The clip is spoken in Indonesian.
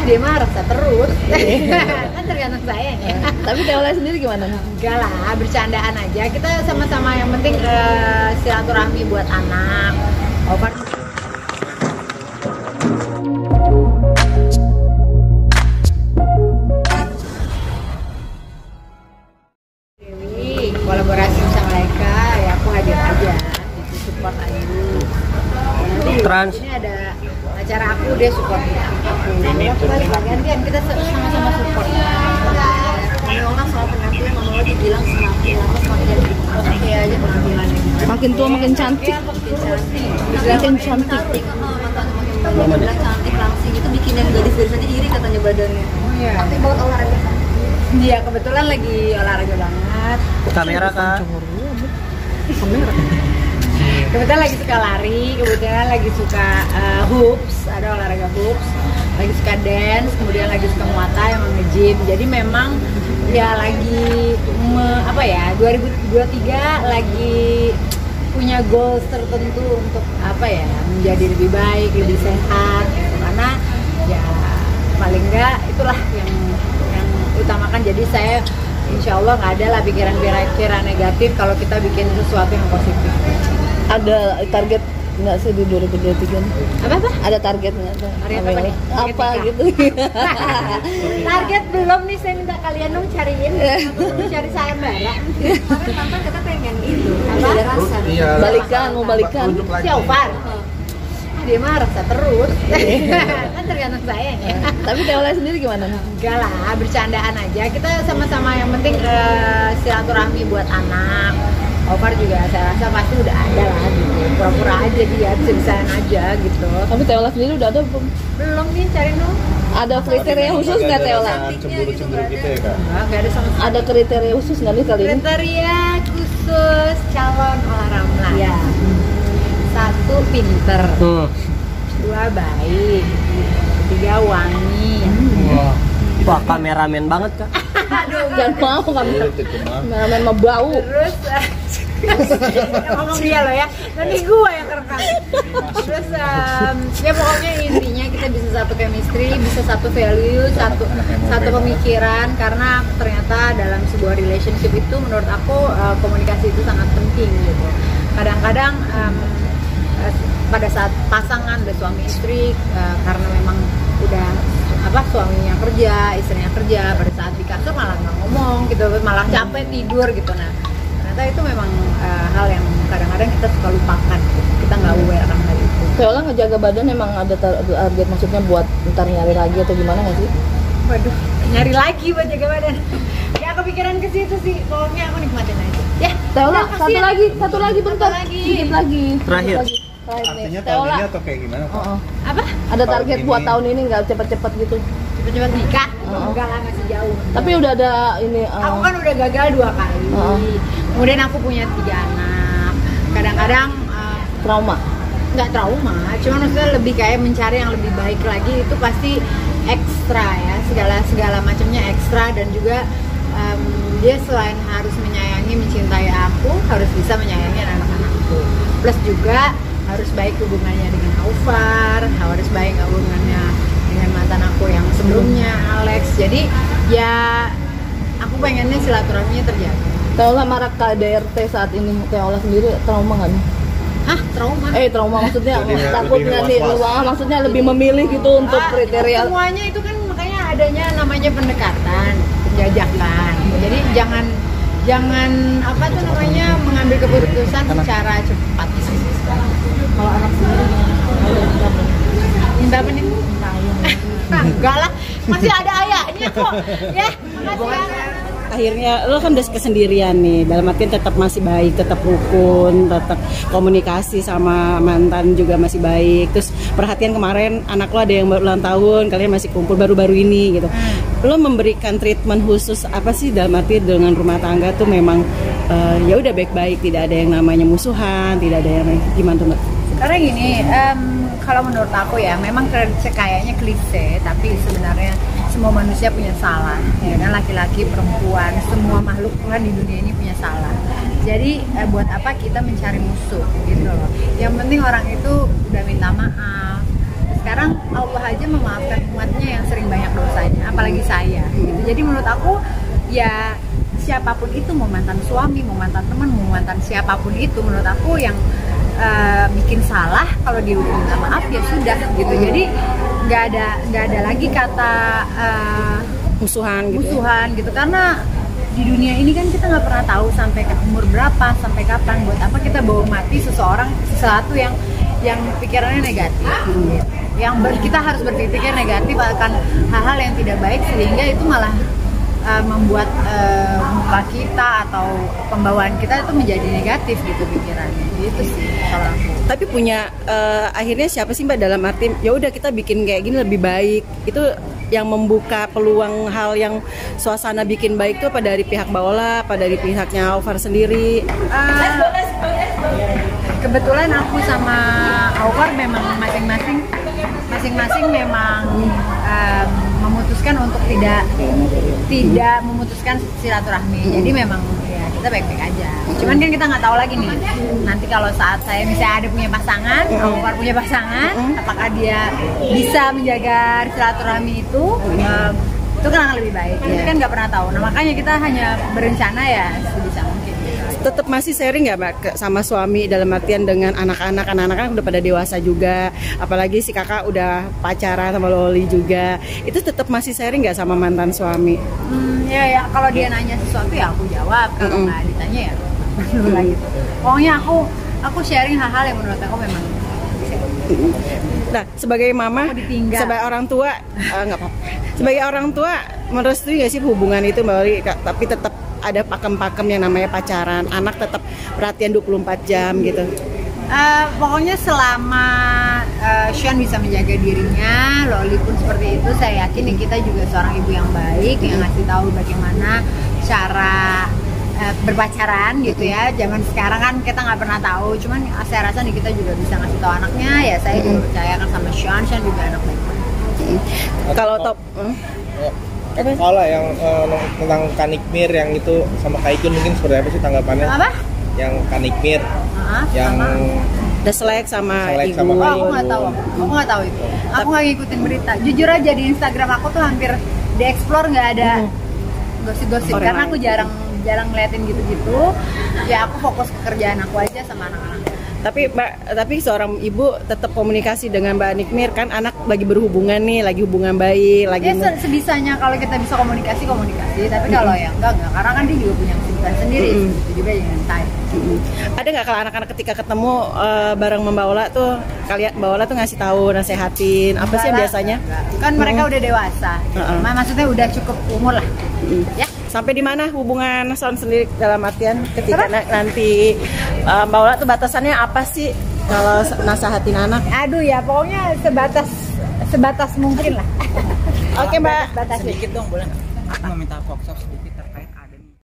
Dia mah rasa terus. Kan tergantung saya ya. Tapi Teh Ola sendiri gimana? Enggak lah, bercandaan aja. Kita sama-sama yang penting silaturahmi buat anak. Opan. Dewi, kolaborasi sama Laika, ya aku hadir aja. Itu support Ayu. Trans. Ini ada acara aku, dia support aku. Gantian kita sama-sama support. Ada orang soal penampilan, Mama lagi bilang semakin lama semakin oke aja penampilannya. Makin tua makin cantik. Makin cantik. Matanya makin cantik langsing itu bikin yang gadis dari sana iri katanya badannya. Iya. Tapi banget olahraga. Iya, kebetulan lagi olahraga banget. Kamera kak. Kamera. Kebetulan lagi suka lari, kebetulan lagi suka hoops, ada olahraga hoops, lagi suka dance, kemudian lagi suka muay thai, emang nge-gym. Jadi memang ya lagi 2023 lagi punya goals tertentu untuk apa ya, menjadi lebih baik, lebih sehat gitu. Karena ya paling enggak itulah yang utamakan. Jadi saya insya Allah nggak ada lah pikiran-pikiran negatif kalau kita bikin sesuatu yang positif. Ada target nggak sih di 2023? Apa? Ada target nggak? Target apa nih? Target Apa nikah. gitu? Target belum nih, saya minta kalian dong cariin. Aku cari sayembara. Kemarin Tante kita pengen itu, Apa? ada rasa. Iya. Balikan, mau balikan. Si Ovar. Dia mah rasa terus. Kan tergantung saya ya. Tapi Teh Ola sendiri gimana? Enggak lah, bercandaan aja. Kita sama-sama yang penting silaturahmi buat anak. Ovar juga saya rasa pasti udah ada lah gitu. Pura-pura aja dia, bisa-bisaan aja gitu. Tapi Teh Ola sendiri udah ada belum? Belum nih, cari dulu. Ada kriteria khusus nggak Teh Ola? Cemburu-cemburu gitu ya kak? Enggak ada sama sekali. Ada kriteria khusus nggak nih kali ini? Kriteria khusus calon olahraga. Ya. 1 pinter, 2 baik, 3 wangi. Wah kameramen banget kak. Jangan mau kamera. Kameramen mau bau. Terus ngomong dia loh ya, nanti gua yang kerekam. Terus ya pokoknya intinya kita bisa satu chemistry, bisa satu value, satu pemikiran. Karena ternyata dalam sebuah relationship itu menurut aku komunikasi itu sangat penting gitu. Kadang-kadang pada saat pasangan udah suami istri karena memang udah suaminya kerja, istrinya kerja, pada saat di kasur malah nggak ngomong gitu, malah capek tidur gitu. Nah ternyata itu memang hal yang kadang-kadang kita suka lupakan gitu. Kita nggak aware akan hal itu. Teh Ola ngejaga badan emang ada target, maksudnya buat ntar nyari lagi atau gimana nggak sih? Waduh, nyari lagi buat jaga badan. Ya kepikiran ke situ sih, pokoknya aku nikmatin aja. Ya, Teh Ola, makasih satu ya. lagi bentar. Dikit lagi. Terakhir. Artinya Teh tahun Ola, ini atau kayak gimana kak? Apa? ada Tahun target ini. buat tahun ini nggak cepet-cepet gitu? Cepet-cepet nikah? Enggak lah, masih jauh. Tapi udah ada ini. Aku kan udah gagal 2 kali. Kemudian aku punya 3 anak. Kadang-kadang trauma. nggak trauma, cuma maksudnya lebih kayak mencari yang lebih baik lagi. Itu pasti ekstra ya, segala macamnya ekstra. Dan juga dia selain harus menyayangi, mencintai aku, harus bisa menyayangi anak-anakku. Plus juga harus baik hubungannya dengan Ovar, harus baik hubungannya dengan mantan aku yang sebelumnya, Alex. Jadi ya aku pengennya silaturahminya terjaga. Teh Ola marak KDRT saat ini. Teh Ola sendiri trauma nggak nih? Hah, trauma? Trauma maksudnya Jadi takut lebih nggak nih? was-was. Maksudnya lebih memilih gitu untuk kriteria. Semuanya itu kan makanya adanya namanya pendekatan, penjajakan. Jadi jangan apa tuh namanya mengambil keputusan secara cepat. Kalau anak sendiri minta apa nih? Enggak lah, masih ada ayahnya kok. Ya, makasih ya. Akhirnya lo kan udah kesendirian nih, dalam artian tetap masih baik, tetap rukun, tetap komunikasi sama mantan juga masih baik. Terus perhatian kemarin anak lo ada yang baru ulang tahun, kalian masih kumpul baru-baru ini gitu. Lo memberikan treatment khusus apa sih dalam arti dengan rumah tangga tuh memang ya udah baik-baik, tidak ada yang namanya musuhan, tidak ada yang gimana tuh Mbak? Karena gini, kalau menurut aku ya memang kayaknya klise, tapi sebenarnya semua manusia punya salah, ya kan, laki-laki, perempuan, semua makhluk Tuhan di dunia ini punya salah. Jadi buat apa kita mencari musuh gitu loh. Yang penting orang itu udah minta maaf. Sekarang Allah aja memaafkan umatnya yang sering banyak apalagi saya gitu. Jadi menurut aku ya siapapun itu, mau mantan suami, mau mantan teman, mau mantan siapapun itu, menurut aku yang bikin salah kalau dia udah minta maaf ya sudah gitu. Jadi nggak ada lagi kata Musuhan gitu. gitu, karena di dunia ini kan kita nggak pernah tahu sampai ke umur berapa, sampai kapan, buat apa kita bawa mati sesuatu yang pikirannya negatif gitu. Kita harus berpikir negatif akan hal-hal yang tidak baik, sehingga itu malah membuat muka kita atau pembawaan kita itu menjadi negatif gitu pikirannya. Gitu sih kalau aku. Tapi punya akhirnya siapa sih Mbak, dalam arti ya udah kita bikin kayak gini lebih baik, itu yang membuka peluang hal yang suasana bikin baik itu apa dari pihak Mbak Ola, apa dari pihaknya Aufar sendiri? Kebetulan aku sama Aufar memang masing-masing memang memutuskan untuk tidak memutuskan silaturahmi. Jadi memang ya kita baik-baik aja. Cuman kan kita nggak tahu lagi nih, nanti kalau saat saya misalnya ada punya pasangan, Aufar punya pasangan, apakah dia bisa menjaga silaturahmi itu kan akan lebih baik. Kita kan nggak pernah tahu. Nah makanya kita hanya berencana ya sebisa mungkin. Tetap masih sharing nggak Mbak sama suami, dalam artian dengan anak-anak kan udah pada dewasa juga, apalagi si kakak udah pacaran sama Loli juga, itu tetap masih sharing nggak sama mantan suami? Ya kalau dia nanya sesuatu ya aku jawab, kalau nggak ditanya ya gitu. Pokoknya aku sharing hal-hal yang menurut aku memang. Nah, sebagai mama, sebagai orang tua, nggak apa-apa. Sebagai orang tua, merestui nggak sih hubungan itu Mbak Loli? Tapi tetap ada pakem-pakem yang namanya pacaran, anak tetap perhatian 24 jam gitu. Pokoknya selama Sean bisa menjaga dirinya, Loli pun seperti itu, saya yakin kita juga seorang ibu yang baik, yang ngasih tahu bagaimana cara berpacaran gitu ya. Zaman sekarang kan kita nggak pernah tahu, cuman saya rasa nih kita juga bisa ngasih tahu anaknya. Ya saya juga percaya kan sama Sean juga anak baik. Kalau top Ola yang tentang Kanikmir yang itu sama Kaikun mungkin seperti apa sih tanggapannya? Apa? Yang Kanikmir, yang udah selek sama Selek ibu. sama aku nggak tahu itu. Aku nggak ngikutin berita. Jujur aja di Instagram aku tuh hampir di-explore nggak ada gosip-gosip, karena aku jarang ngeliatin gitu-gitu. Ya aku fokus ke kerjaan aku aja sama anak-anak. Tapi seorang ibu tetap komunikasi dengan Mbak Nikmir, kan anak lagi berhubungan nih, lagi hubungan baik, lagi ya sebisanya kalau kita bisa komunikasi. Tapi kalau ya enggak, karena kan dia juga punya kesibukan sendiri. Itu juga yang time. Ada nggak kalau anak-anak ketika ketemu bareng Mbak Ola tuh, kalian Mbak Ola tuh ngasih tahu, nasehatin apa sih biasanya? Kan mereka udah dewasa, maksudnya udah cukup umur lah. Ya. Sampai di mana hubungan Son sendiri, dalam artian ketika nanti Mbak Ola tuh batasannya apa sih kalau nasehatin anak? Aduh ya, pokoknya sebatas mungkin lah. Oke Mbak. Sedikit dong boleh nggak? Aku mau minta fox sedikit.